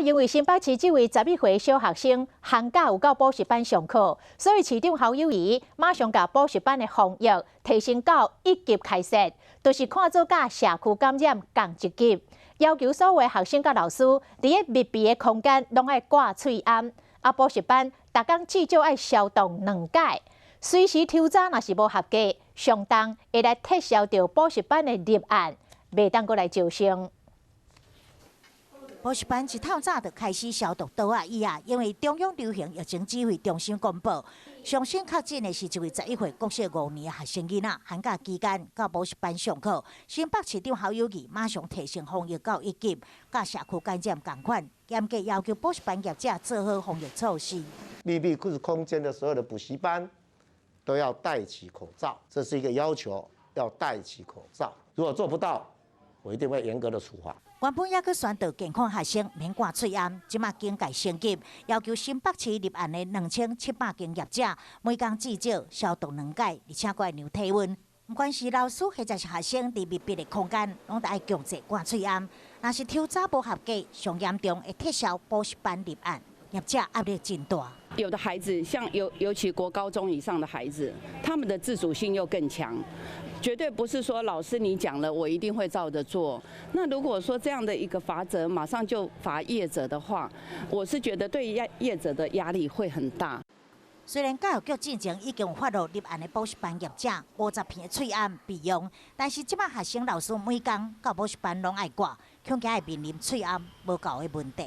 因为新北市这位11岁小学生寒假有到补习班上课，所以市长侯友宜马上把补习班的防疫提升到1级开设，就是看做甲社区感染共1级，要求所有学生甲老师伫个密闭的空间拢爱挂喙罨，补习班逐工至少爱消毒2届，随时抽查若是无合格，上当会来撤销掉补习班的立案，袂当过来招生。 补习班一透早就开始消毒刀啊椅啊，因为中央流行疫情指挥中心公布，上新确诊的是一位11岁国小5年的学生囡仔，寒假期间到补习班上课。新北市长侯友宜马上提升防疫到1级，甲社区感染同款，严格要求补习班业者做好防疫措施。密闭空间的所有的补习班都要戴起口罩，这是一个要求，要戴起口罩。如果做不到，我一定会严格的处罚。 原本也去宣导健康学生免挂喙罨，即马警戒升级，要求新北市立案的2700间业者，每工至少消毒2届，而且还量体温。不管是老师或者是学生，伫密闭的空间，拢得爱强制挂喙罨。若是抽查无合格，上严重会撤销补习班立案，业者压力真大。 有的孩子，像尤其国高中以上的孩子，他们的自主性又更强，绝对不是说老师你讲了，我一定会照着做。那如果说这样的一个罚则马上就罚业者的话，我是觉得对业者的压力会很大。虽然教育局之前已经有发落立案的补习班业者50片的喙罨备用，但是即马学生老师每工到补习班拢爱挂，恐惊会面临喙罨无够的问题。